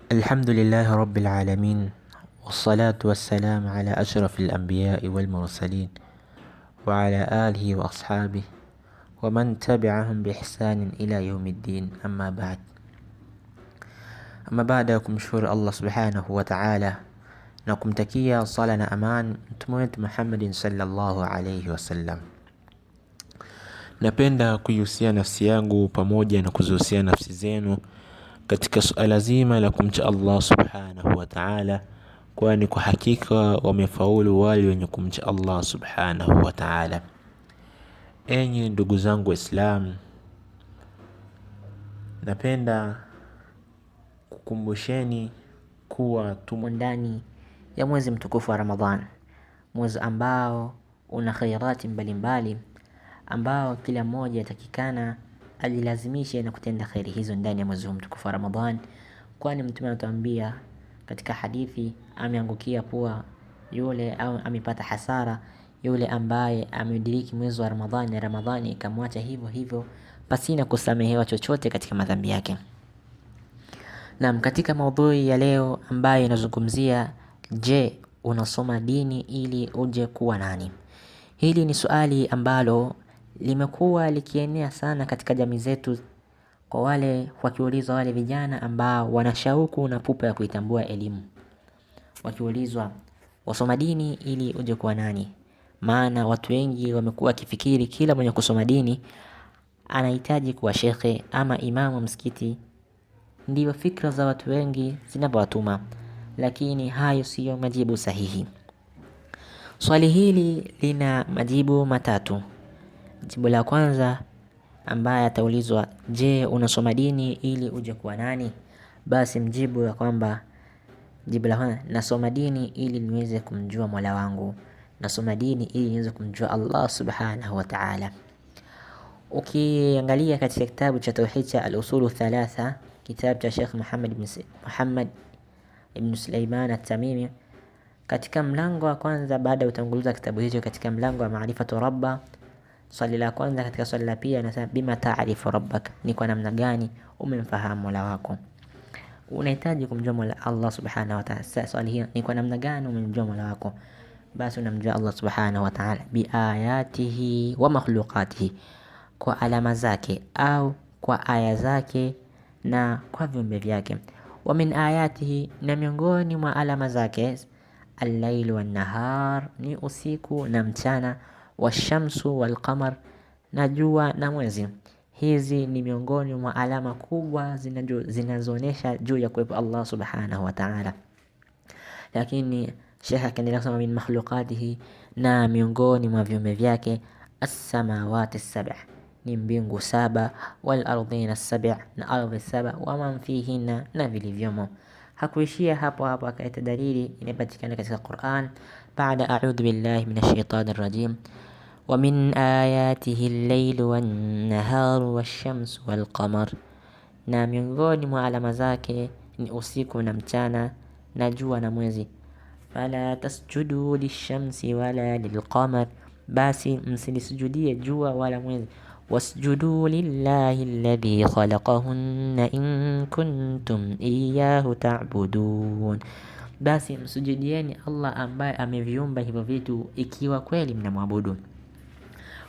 الحمد لله رب العالمين، والصلاة والسلام على أشرف الأنبياء والمرسلين، وعلى آله وأصحابه ومن تبعهم بإحسان إلى يوم الدين. أما بعد kumshukuru Allah subhanahu wa ta'ala na kumtakia sala na aman mtume wetu Muhammadin sallallahu alayhi wasallam. Napenda kuihusia nafsi yangu pamoja na kuzihusia nafsi zenu katika suala zima la kumcha Allah subhanahu wa ta'ala, kwani kwa hakika wamefaulu wale wenye kumcha Allah subhanahu wa ta'ala. Enyi ndugu zangu Waislamu, napenda kukumbusheni kuwa tumo ndani ya mwezi mtukufu wa Ramadhan, mwezi ambao una khairati mbalimbali, ambao kila mmoja yatakikana ajilazimishe na kutenda khairi hizo ndani ya mwezi mtukufu wa Ramadhan, kwani Mtume anatuambia katika hadithi, ameangukia pua yule au amepata hasara yule ambaye amediriki mwezi wa Ramadhani na Ramadhani ikamwacha hivyo hivyo pasina kusamehewa chochote katika madhambi yake. Naam, katika maudhui ya leo ambayo inazungumzia je, unasoma dini ili uje kuwa nani? Hili ni swali ambalo limekuwa likienea sana katika jamii zetu, kwa wale wakiulizwa, wale vijana ambao wana shauku na pupa ya kuitambua elimu, wakiulizwa wasoma dini ili uje kuwa nani? Maana watu wengi wamekuwa kifikiri kila mwenye kusoma dini anahitaji kuwa shekhe ama imamu wa msikiti. Ndiyo fikra za watu wengi zinapowatuma, lakini hayo siyo majibu sahihi. Swali hili lina majibu matatu. Jibu la kwanza ambaye ataulizwa, je, unasoma dini ili uje kuwa nani? Basi mjibu ya kwamba jibu la kwanza, nasoma dini ili niweze kumjua Mola wangu, nasoma dini ili niweze kumjua Allah subhanahu wa ta'ala. Ukiangalia katika kitabu cha tauhid cha al-usulu thalatha, kitabu cha Sheikh Muhammad ibn Sulaiman at-Tamimi, katika mlango wa kwanza baada ya utangulizi wa kitabu hicho, katika mlango wa maarifatu rabba, swali la kwanza katika swali la pili anasema bima ta'rifu rabbak, ni kwa namna gani umemfahamu Mola wako. Unahitaji kumjua Mola Allah subhanahu wa ta'ala. Swali hili ni kwa namna gani umemjua Mola wako? Basi unamjua Allah subhanahu wa ta'ala bi ayatihi wa makhluqatihi, kwa alama zake au kwa aya zake na kwa viumbe vyake. Wa min ayatihi, na miongoni mwa alama zake, al-lailu wan-nahar, ni usiku na mchana, washamsu wal-qamar, na jua na mwezi. Hizi ni miongoni mwa alama kubwa zinazoonesha juu ya kuwepo Allah subhanahu wa ta'ala. Lakini Sheikh akaendelea kusema min makhluqatihi, na miongoni mwa viumbe vyake, as-samawati as-sab'a, ni mbingu saba, wal ardhina as-sab'a, na ardhi saba, wa man fihinna, na vilivyomo. Hakuishia hapo, akaita dalili inapatikana katika Qur'an baada a'udhu billahi minash shaitani rajim, wa min ayatihi al-lailu wan-naharu wash-shamsu wal-qamar, na miongoni mwa alama zake ni usiku na mchana na jua na mwezi. Fala tasjudu lish-shamsi wala lil-qamar, basi msilisujudie jua wala mwezi. Wasjudu lillahi alladhi khalaqahunna in kuntum iyyahu ta'budun, basi msujudieni Allah ambaye ameviumba hivyo vitu ikiwa kweli mnamwabudu.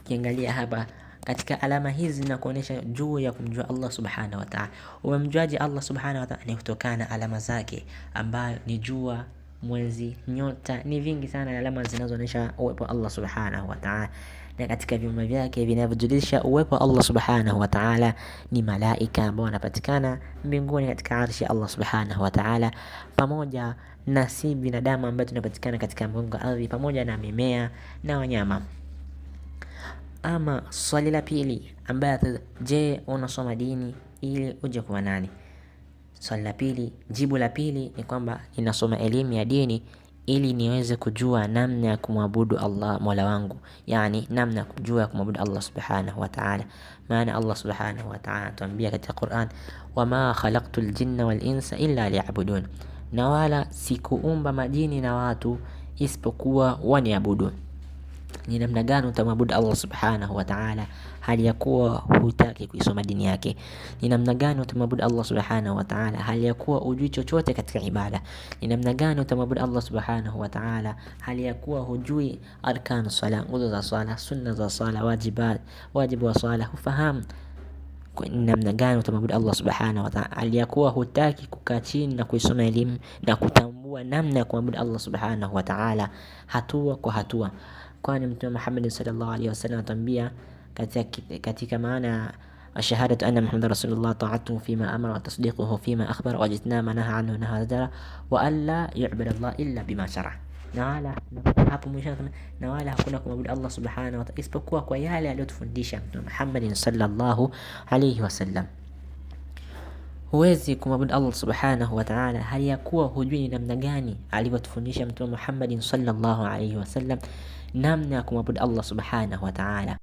Ukiangalia hapa katika alama hizi na kuonesha juu ya kumjua Allah subhanahu wa ta'ala. Umemjuaje Allah subhanahu wa ta'ala? Ni kutokana na alama zake ambayo ni jua, mwezi, nyota, ni vingi sana alama zinazoonesha uwepo wa Allah subhanahu wa ta'ala. Na katika viumbe vyake vinavyojulisha uwepo wa Allah subhanahu wa ta'ala ni malaika ambao wanapatikana mbinguni katika arshi ya Allah subhanahu wa ta'ala, pamoja na si binadamu ambao tunapatikana katika mgongo wa ardhi, pamoja na mimea na wanyama. Ama swali la pili ambaye, je, unasoma dini ili uje kuwa nani? Swali la pili, jibu la pili ni kwamba ninasoma elimu ya dini ili niweze kujua namna ya kumwabudu Allah Mola wangu, yani namna ya kujua kumwabudu Allah subhanahu wa ta'ala. Maana Allah subhanahu wa ta'ala tuambia katika Qur'an, wama khalaqtul jinna wal insa illa liya'budun, na wala sikuumba majini na watu isipokuwa waniabudu. ni namna gani utamwabudu Allah subhanahu wa ta'ala hali ya kuwa hutaki kuisoma dini yake. Ni namna gani utamwabudu Allah subhanahu wa ta'ala hali ya kuwa hujui chochote katika ibada. Ni namna gani utamwabudu Allah subhanahu wa ta'ala hali ya kuwa hujui arkanu sala, nguzo za swala, sunna za swala, wajibu wa swala hufahamu. Ni namna gani utamwabudu Allah subhanahu wa ta'ala hali ya kuwa hutaki kukaa chini na kuisoma elimu na kutambua namna ya kumwabudu Allah subhanahu wa ta'ala hatua kwa hatua. Kwani Mtume Muhammad sallallahu alaihi wasallam atambia katika maana shahadatu anna Muhammadar Rasulullah ta'atuhu fima amara wa tasdiquhu fima akhbara wa jitnama naha anhu nahadara wa alla yu'badu Allah illa bima shara. Na wala hapo mwisho na wala hakuna kumwabudu Allah subhanahu wa ta'ala isipokuwa kwa yale aliyotufundisha Mtume Muhammad sallallahu alaihi wasallam. Huwezi kumwabudu Allah subhanahu wa ta'ala hali ya kuwa hujui ni namna gani alivyotufundisha Mtume Muhammad sallallahu alaihi wasallam namna ya kumwabudu Allah subhanahu wa ta'ala.